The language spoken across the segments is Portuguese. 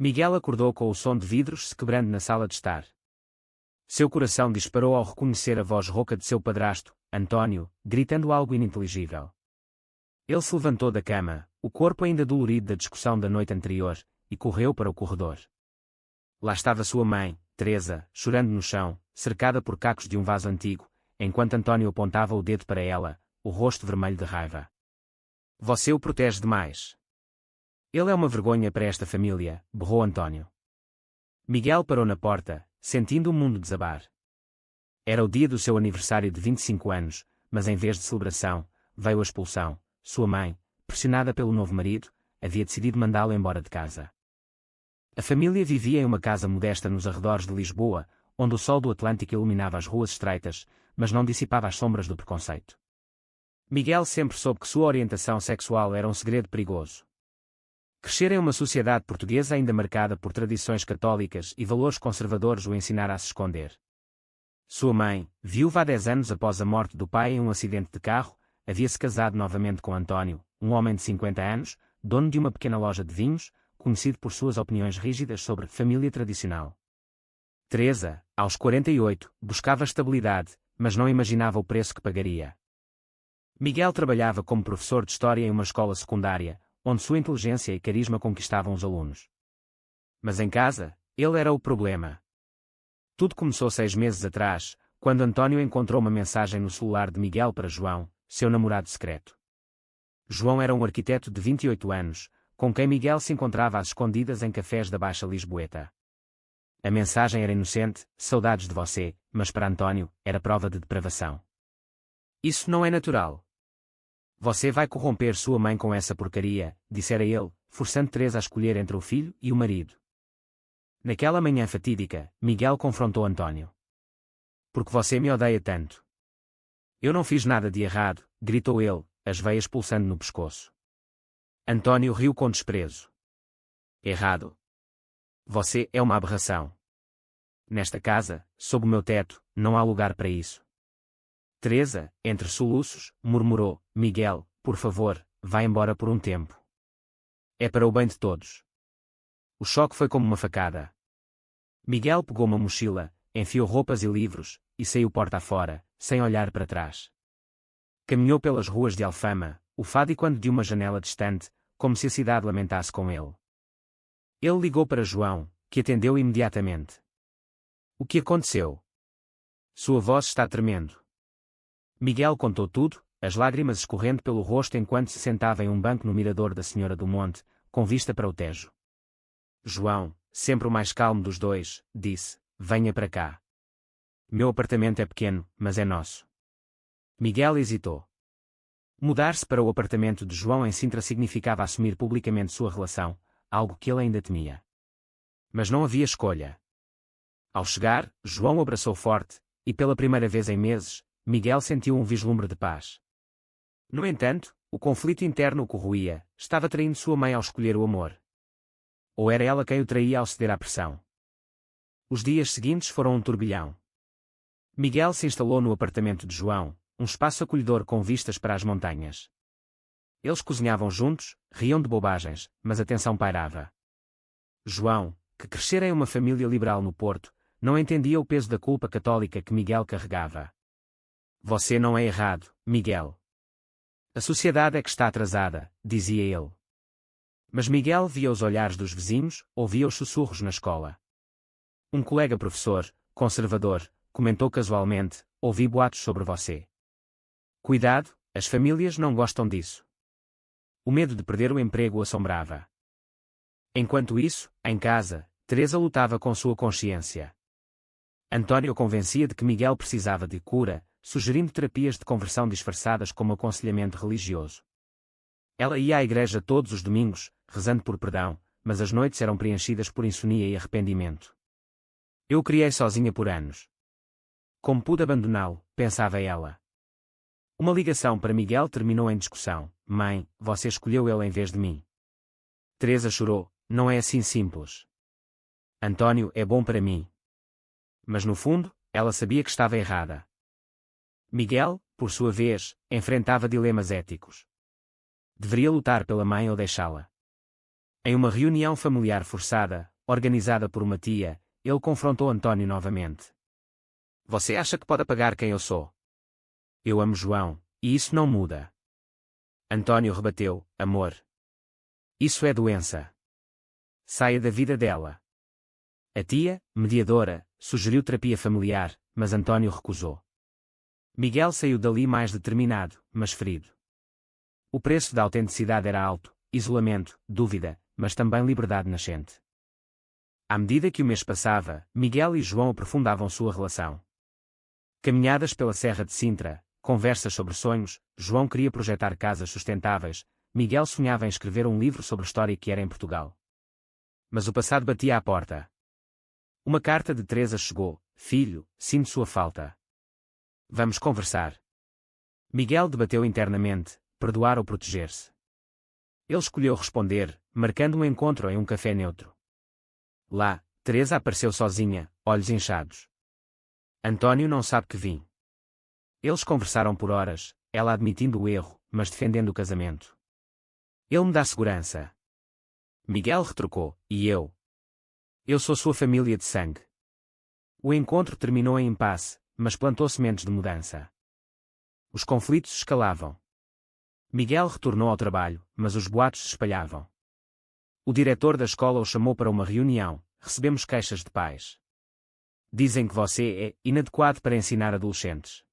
Miguel acordou com o som de vidros se quebrando na sala de estar. Seu coração disparou ao reconhecer a voz rouca de seu padrasto, António, gritando algo ininteligível. Ele se levantou da cama, o corpo ainda dolorido da discussão da noite anterior, e correu para o corredor. Lá estava sua mãe, Teresa, chorando no chão, cercada por cacos de um vaso antigo, enquanto António apontava o dedo para ela, o rosto vermelho de raiva. Você o protege demais. Ele é uma vergonha para esta família, berrou António. Miguel parou na porta, sentindo o mundo desabar. Era o dia do seu aniversário de 25 anos, mas em vez de celebração, veio a expulsão. Sua mãe, pressionada pelo novo marido, havia decidido mandá-lo embora de casa. A família vivia em uma casa modesta nos arredores de Lisboa, onde o sol do Atlântico iluminava as ruas estreitas, mas não dissipava as sombras do preconceito. Miguel sempre soube que sua orientação sexual era um segredo perigoso. Crescer em uma sociedade portuguesa ainda marcada por tradições católicas e valores conservadores o ensinara a se esconder. Sua mãe, viúva há 10 anos após a morte do pai em um acidente de carro, havia-se casado novamente com António, um homem de 50 anos, dono de uma pequena loja de vinhos, conhecido por suas opiniões rígidas sobre família tradicional. Teresa, aos 48, buscava estabilidade, mas não imaginava o preço que pagaria. Miguel trabalhava como professor de história em uma escola secundária, onde sua inteligência e carisma conquistavam os alunos. Mas em casa, ele era o problema. Tudo começou 6 meses atrás, quando António encontrou uma mensagem no celular de Miguel para João, seu namorado secreto. João era um arquiteto de 28 anos, com quem Miguel se encontrava às escondidas em cafés da Baixa Lisboeta. A mensagem era inocente, saudades de você, mas para António, era prova de depravação. Isso não é natural. Você vai corromper sua mãe com essa porcaria, dissera ele, forçando Teresa a escolher entre o filho e o marido. Naquela manhã fatídica, Miguel confrontou António. Porque você me odeia tanto? Eu não fiz nada de errado, gritou ele, as veias pulsando no pescoço. António riu com desprezo. Errado. Você é uma aberração. Nesta casa, sob o meu teto, não há lugar para isso. Teresa, entre soluços, murmurou, Miguel, por favor, vá embora por um tempo. É para o bem de todos. O choque foi como uma facada. Miguel pegou uma mochila, enfiou roupas e livros, e saiu porta afora, sem olhar para trás. Caminhou pelas ruas de Alfama, ufadicando de uma janela distante, como se a cidade lamentasse com ele. Ele ligou para João, que atendeu imediatamente. O que aconteceu? Sua voz está tremendo. Miguel contou tudo, as lágrimas escorrendo pelo rosto enquanto se sentava em um banco no mirador da Senhora do Monte, com vista para o Tejo. João, sempre o mais calmo dos dois, disse, venha para cá. Meu apartamento é pequeno, mas é nosso. Miguel hesitou. Mudar-se para o apartamento de João em Sintra significava assumir publicamente sua relação, algo que ele ainda temia. Mas não havia escolha. Ao chegar, João o abraçou forte, e pela primeira vez em meses, Miguel sentiu um vislumbre de paz. No entanto, o conflito interno o corroía, estava traindo sua mãe ao escolher o amor. Ou era ela quem o traía ao ceder à pressão? Os dias seguintes foram um turbilhão. Miguel se instalou no apartamento de João, um espaço acolhedor com vistas para as montanhas. Eles cozinhavam juntos, riam de bobagens, mas a tensão pairava. João, que crescera em uma família liberal no Porto, não entendia o peso da culpa católica que Miguel carregava. Você não é errado, Miguel. A sociedade é que está atrasada, dizia ele. Mas Miguel via os olhares dos vizinhos, ouvia os sussurros na escola. Um colega professor, conservador, comentou casualmente, ouvi boatos sobre você. Cuidado, as famílias não gostam disso. O medo de perder o emprego o assombrava. Enquanto isso, em casa, Teresa lutava com sua consciência. António convencia de que Miguel precisava de cura, sugerindo terapias de conversão disfarçadas como aconselhamento religioso. Ela ia à igreja todos os domingos, rezando por perdão, mas as noites eram preenchidas por insônia e arrependimento. Eu criei sozinha por anos. Como pude abandoná-lo, pensava ela. Uma ligação para Miguel terminou em discussão. Mãe, você escolheu ele em vez de mim. Teresa chorou, não é assim simples. António é bom para mim. Mas no fundo, ela sabia que estava errada. Miguel, por sua vez, enfrentava dilemas éticos. Deveria lutar pela mãe ou deixá-la? Em uma reunião familiar forçada, organizada por uma tia, ele confrontou António novamente. Você acha que pode apagar quem eu sou? Eu amo João, e isso não muda. António rebateu, amor. Isso é doença. Saia da vida dela. A tia, mediadora, sugeriu terapia familiar, mas António recusou. Miguel saiu dali mais determinado, mas ferido. O preço da autenticidade era alto, isolamento, dúvida, mas também liberdade nascente. À medida que o mês passava, Miguel e João aprofundavam sua relação. Caminhadas pela Serra de Sintra, conversas sobre sonhos, João queria projetar casas sustentáveis, Miguel sonhava em escrever um livro sobre a história que era em Portugal. Mas o passado batia à porta. Uma carta de Teresa chegou. Filho, sinto sua falta. Vamos conversar. Miguel debateu internamente, perdoar ou proteger-se. Ele escolheu responder, marcando um encontro em um café neutro. Lá, Teresa apareceu sozinha, olhos inchados. António não sabe que vim. Eles conversaram por horas, ela admitindo o erro, mas defendendo o casamento. Ele me dá segurança. Miguel retrucou, e eu? Eu sou sua família de sangue. O encontro terminou em impasse, mas plantou sementes de mudança. Os conflitos escalavam. Miguel retornou ao trabalho, mas os boatos se espalhavam. O diretor da escola o chamou para uma reunião. Recebemos queixas de pais. Dizem que você é inadequado para ensinar adolescentes.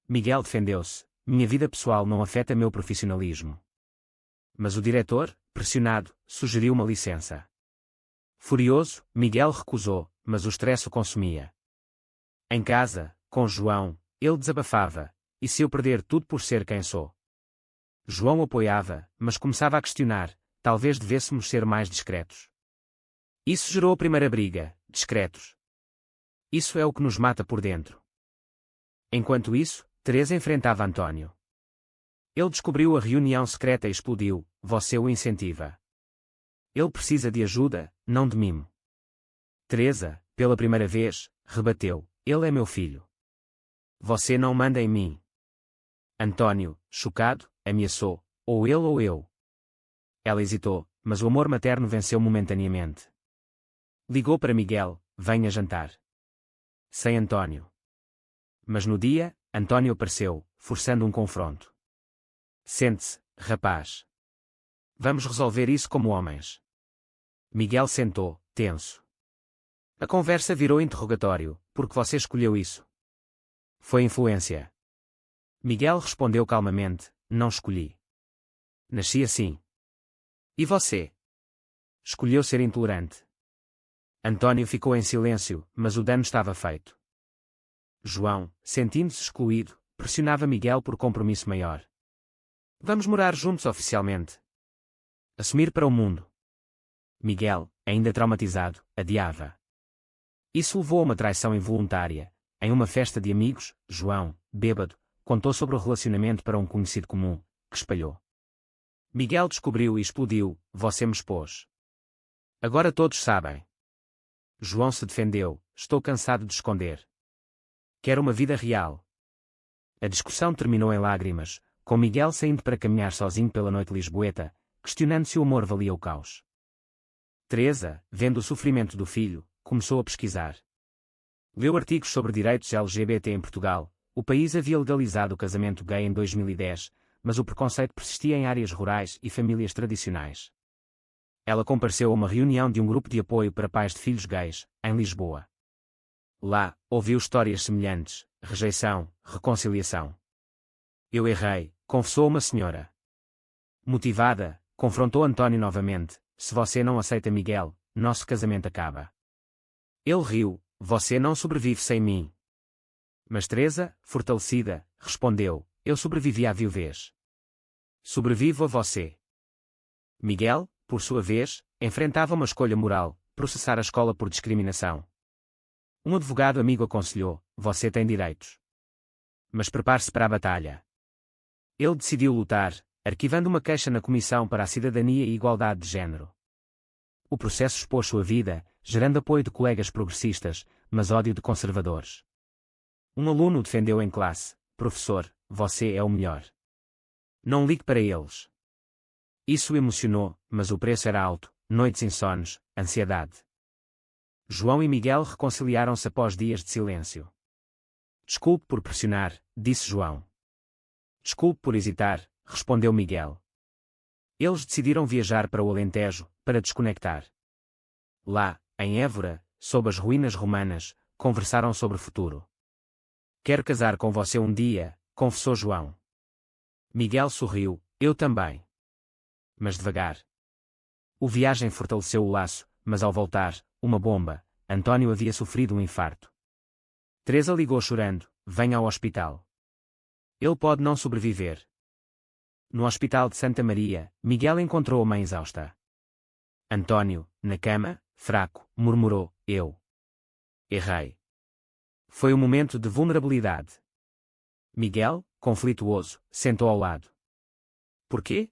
Miguel defendeu-se. Minha vida pessoal não afeta meu profissionalismo. Mas o diretor, pressionado, sugeriu uma licença. Furioso, Miguel recusou, mas o stress o consumia. Em casa, com João, ele desabafava. E se eu perder tudo por ser quem sou? João apoiava, mas começava a questionar. Talvez devêssemos ser mais discretos. Isso gerou a primeira briga, discretos. Isso é o que nos mata por dentro. Enquanto isso, Teresa enfrentava António. Ele descobriu a reunião secreta e explodiu. Você o incentiva. Ele precisa de ajuda, não de mimo. Teresa, pela primeira vez, rebateu. Ele é meu filho. Você não manda em mim. António, chocado, ameaçou. Ou ele ou eu. Ela hesitou, mas o amor materno venceu momentaneamente. Ligou para Miguel, venha jantar. Sem António. Mas no dia, António apareceu, forçando um confronto. Sente-se, rapaz. Vamos resolver isso como homens. Miguel sentou, tenso. A conversa virou interrogatório, porque você escolheu isso? Foi influência. Miguel respondeu calmamente, não escolhi. Nasci assim. E você? Escolheu ser intolerante. António ficou em silêncio, mas o dano estava feito. João, sentindo-se excluído, pressionava Miguel por compromisso maior. Vamos morar juntos oficialmente. Assumir para o mundo. Miguel, ainda traumatizado, adiava. Isso levou a uma traição involuntária. Em uma festa de amigos, João, bêbado, contou sobre o relacionamento para um conhecido comum, que espalhou. Miguel descobriu e explodiu, você me expôs. Agora todos sabem. João se defendeu, estou cansado de esconder. Quero uma vida real. A discussão terminou em lágrimas, com Miguel saindo para caminhar sozinho pela noite lisboeta, questionando se o amor valia o caos. Teresa, vendo o sofrimento do filho, começou a pesquisar. Leu artigos sobre direitos LGBT em Portugal. O país havia legalizado o casamento gay em 2010, mas o preconceito persistia em áreas rurais e famílias tradicionais. Ela compareceu a uma reunião de um grupo de apoio para pais de filhos gays, em Lisboa. Lá, ouviu histórias semelhantes, rejeição, reconciliação. Eu errei, confessou uma senhora. Motivada, confrontou António novamente, se você não aceita Miguel, nosso casamento acaba. Ele riu, você não sobrevive sem mim. Mas Teresa, fortalecida, respondeu, eu sobrevivi à viuvez. Sobrevivo a você. Miguel, por sua vez, enfrentava uma escolha moral, processar a escola por discriminação. Um advogado amigo aconselhou, você tem direitos. Mas prepare-se para a batalha. Ele decidiu lutar, arquivando uma queixa na Comissão para a Cidadania e Igualdade de Género. O processo expôs sua vida, gerando apoio de colegas progressistas, mas ódio de conservadores. Um aluno defendeu em classe, professor, você é o melhor. Não ligue para eles. Isso o emocionou, mas o preço era alto: noites insones, ansiedade. João e Miguel reconciliaram-se após dias de silêncio. Desculpe por pressionar, disse João. Desculpe por hesitar, respondeu Miguel. Eles decidiram viajar para o Alentejo, para desconectar. Lá, em Évora, sob as ruínas romanas, conversaram sobre o futuro. Quero casar com você um dia, confessou João. Miguel sorriu, eu também. Mas devagar. O viagem fortaleceu o laço, mas ao voltar, uma bomba. Antônio havia sofrido um infarto. Teresa ligou chorando, venha ao hospital. Ele pode não sobreviver. No hospital de Santa Maria, Miguel encontrou a mãe exausta. Antônio, na cama, fraco, murmurou, eu errei. Foi um momento de vulnerabilidade. Miguel, conflituoso, sentou ao lado. Por quê?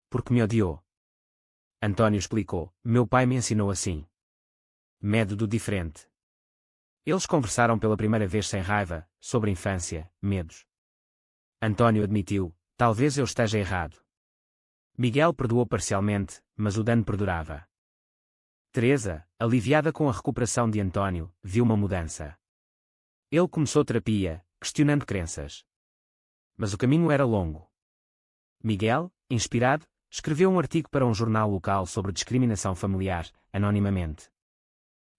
Porque me odiou. Antônio explicou, meu pai me ensinou assim. Medo do diferente. Eles conversaram pela primeira vez sem raiva, sobre infância, medos. Antônio admitiu, talvez eu esteja errado. Miguel perdoou parcialmente, mas o dano perdurava. Teresa, aliviada com a recuperação de Antônio, viu uma mudança. Ele começou terapia, questionando crenças. Mas o caminho era longo. Miguel, inspirado, escreveu um artigo para um jornal local sobre discriminação familiar, anonimamente.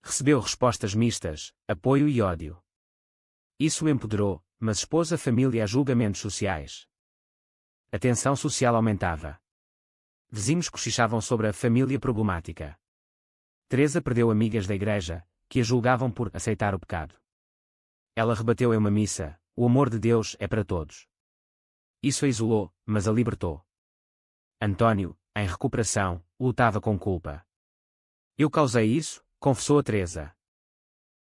Recebeu respostas mistas, apoio e ódio. Isso o empoderou, mas expôs a família a julgamentos sociais. A tensão social aumentava. Vizinhos cochichavam sobre a família problemática. Teresa perdeu amigas da igreja, que a julgavam por aceitar o pecado. Ela rebateu em uma missa, o amor de Deus é para todos. Isso a isolou, mas a libertou. Antônio, em recuperação, lutava com culpa. Eu causei isso, confessou a Teresa.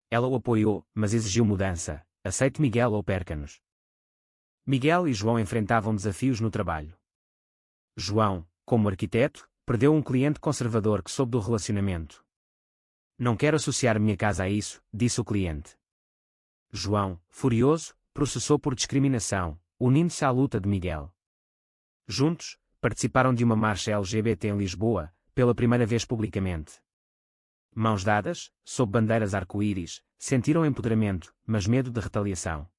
Ela o apoiou, mas exigiu mudança, aceite Miguel ou perca-nos. Miguel e João enfrentavam desafios no trabalho. João, como arquiteto, perdeu um cliente conservador que soube do relacionamento. Não quero associar minha casa a isso, disse o cliente. João, furioso, processou por discriminação, unindo-se à luta de Miguel. Juntos, participaram de uma marcha LGBT em Lisboa, pela primeira vez publicamente. Mãos dadas, sob bandeiras arco-íris, sentiram empoderamento, mas medo de retaliação.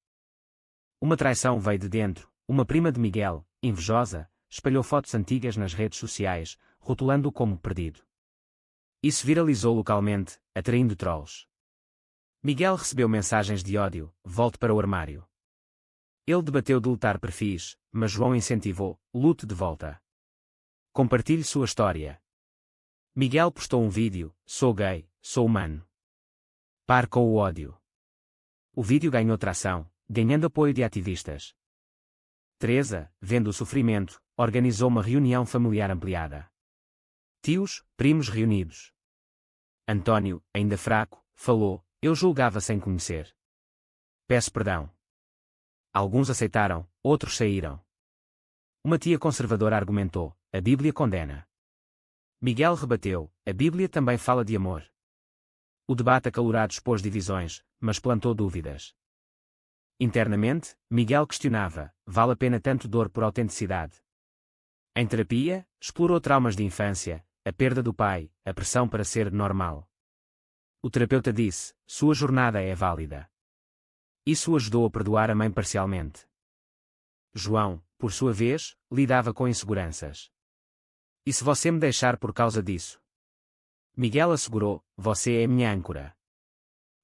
Uma traição veio de dentro, uma prima de Miguel, invejosa, espalhou fotos antigas nas redes sociais, rotulando-o como perdido. Isso viralizou localmente, atraindo trolls. Miguel recebeu mensagens de ódio, volte para o armário. Ele debateu deletar perfis, mas João incentivou, lute de volta. Compartilhe sua história. Miguel postou um vídeo, sou gay, sou humano. Pare com o ódio. O vídeo ganhou tração, ganhando apoio de ativistas. Teresa, vendo o sofrimento, organizou uma reunião familiar ampliada. Tios, primos reunidos. Antônio, ainda fraco, falou, eu julgava sem conhecer. Peço perdão. Alguns aceitaram, outros saíram. Uma tia conservadora argumentou, a Bíblia condena. Miguel rebateu, a Bíblia também fala de amor. O debate acalorado expôs divisões, mas plantou dúvidas. Internamente, Miguel questionava, vale a pena tanto dor por autenticidade? Em terapia, explorou traumas de infância, a perda do pai, a pressão para ser normal. O terapeuta disse, sua jornada é válida. Isso o ajudou a perdoar a mãe parcialmente. João, por sua vez, lidava com inseguranças. E se você me deixar por causa disso? Miguel assegurou, você é minha âncora.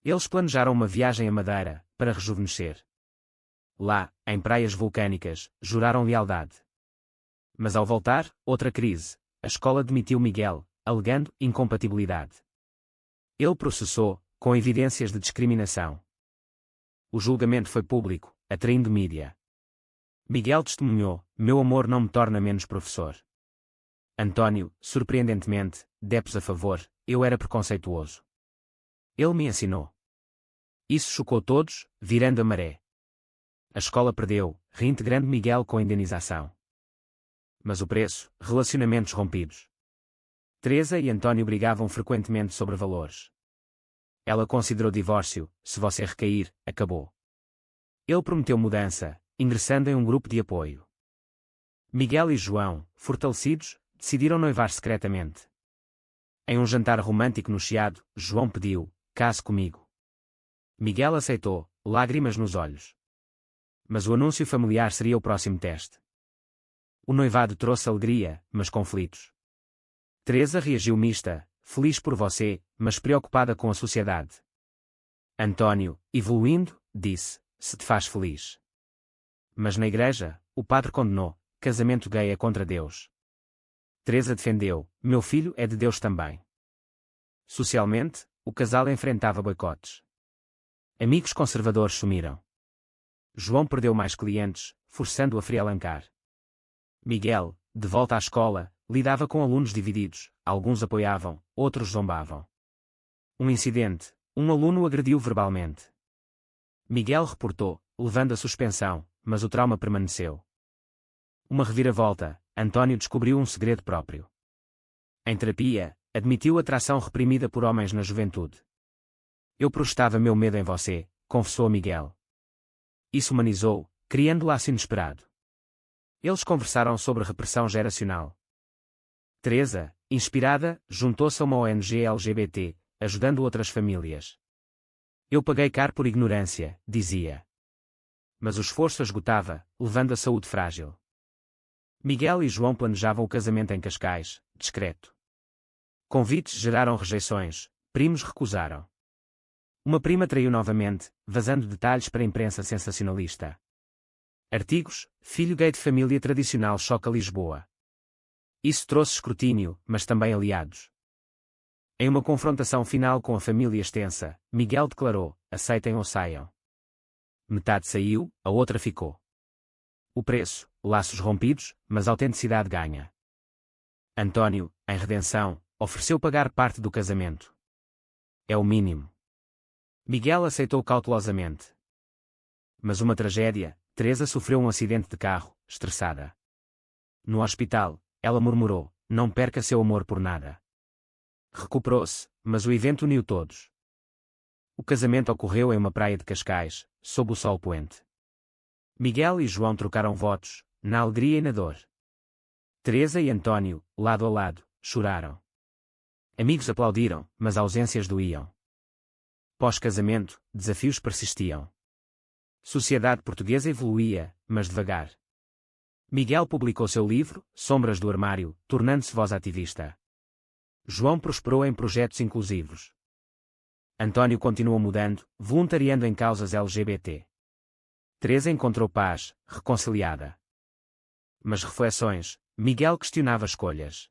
Eles planejaram uma viagem a Madeira, para rejuvenescer. Lá, em praias vulcânicas, juraram lealdade. Mas ao voltar, outra crise, a escola demitiu Miguel, alegando incompatibilidade. Ele processou, com evidências de discriminação. O julgamento foi público, atraindo mídia. Miguel testemunhou, meu amor não me torna menos professor. Antônio, surpreendentemente, depos a favor, eu era preconceituoso. Ele me ensinou. Isso chocou todos, virando a maré. A escola perdeu, reintegrando Miguel com indenização. Mas o preço, relacionamentos rompidos. Teresa e Antônio brigavam frequentemente sobre valores. Ela considerou divórcio, se você recair, acabou. Ele prometeu mudança, ingressando em um grupo de apoio. Miguel e João, fortalecidos, decidiram noivar secretamente. Em um jantar romântico no Chiado, João pediu: "Case comigo." Miguel aceitou, lágrimas nos olhos. Mas o anúncio familiar seria o próximo teste. O noivado trouxe alegria, mas conflitos. Teresa reagiu mista, feliz por você, mas preocupada com a sociedade. António, evoluindo, disse: "Se te faz feliz." Mas na igreja, o padre condenou: "Casamento gay é contra Deus." Teresa defendeu: "Meu filho é de Deus também." Socialmente, o casal enfrentava boicotes. Amigos conservadores sumiram. João perdeu mais clientes, forçando-o a frialancar. Miguel, de volta à escola, lidava com alunos divididos, alguns apoiavam, outros zombavam. Um incidente: um aluno agrediu verbalmente. Miguel reportou, levando a suspensão, mas o trauma permaneceu. Uma reviravolta: António descobriu um segredo próprio. Em terapia, admitiu atração reprimida por homens na juventude. "Eu projetava meu medo em você", confessou a Miguel. Isso humanizou, criando laço inesperado. Eles conversaram sobre repressão geracional. Teresa, inspirada, juntou-se a uma ONG LGBT, ajudando outras famílias. "Eu paguei caro por ignorância", dizia. Mas o esforço a esgotava, levando a saúde frágil. Miguel e João planejavam o casamento em Cascais, discreto. Convites geraram rejeições, primos recusaram. Uma prima traiu novamente, vazando detalhes para a imprensa sensacionalista. Artigos: "Filho gay de família tradicional choca Lisboa." Isso trouxe escrutínio, mas também aliados. Em uma confrontação final com a família extensa, Miguel declarou: "Aceitem ou saiam." Metade saiu, a outra ficou. O preço: laços rompidos, mas autenticidade ganha. António, em redenção, ofereceu pagar parte do casamento. "É o mínimo." Miguel aceitou cautelosamente. Mas uma tragédia: Teresa sofreu um acidente de carro, estressada. No hospital, ela murmurou: "Não perca seu amor por nada." Recuperou-se, mas o evento uniu todos. O casamento ocorreu em uma praia de Cascais, sob o sol poente. Miguel e João trocaram votos, na alegria e na dor. Teresa e António, lado a lado, choraram. Amigos aplaudiram, mas ausências doíam. Pós-casamento, desafios persistiam. Sociedade portuguesa evoluía, mas devagar. Miguel publicou seu livro, Sombras do Armário, tornando-se voz ativista. João prosperou em projetos inclusivos. António continuou mudando, voluntariando em causas LGBT. Teresa encontrou paz, reconciliada. Mas reflexões: Miguel questionava escolhas.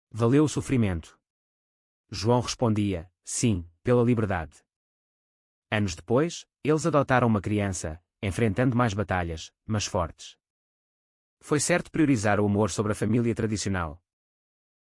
Valeu o sofrimento? João respondia: sim, pela liberdade. Anos depois, eles adotaram uma criança, enfrentando mais batalhas, mas fortes. Foi certo priorizar o amor sobre a família tradicional.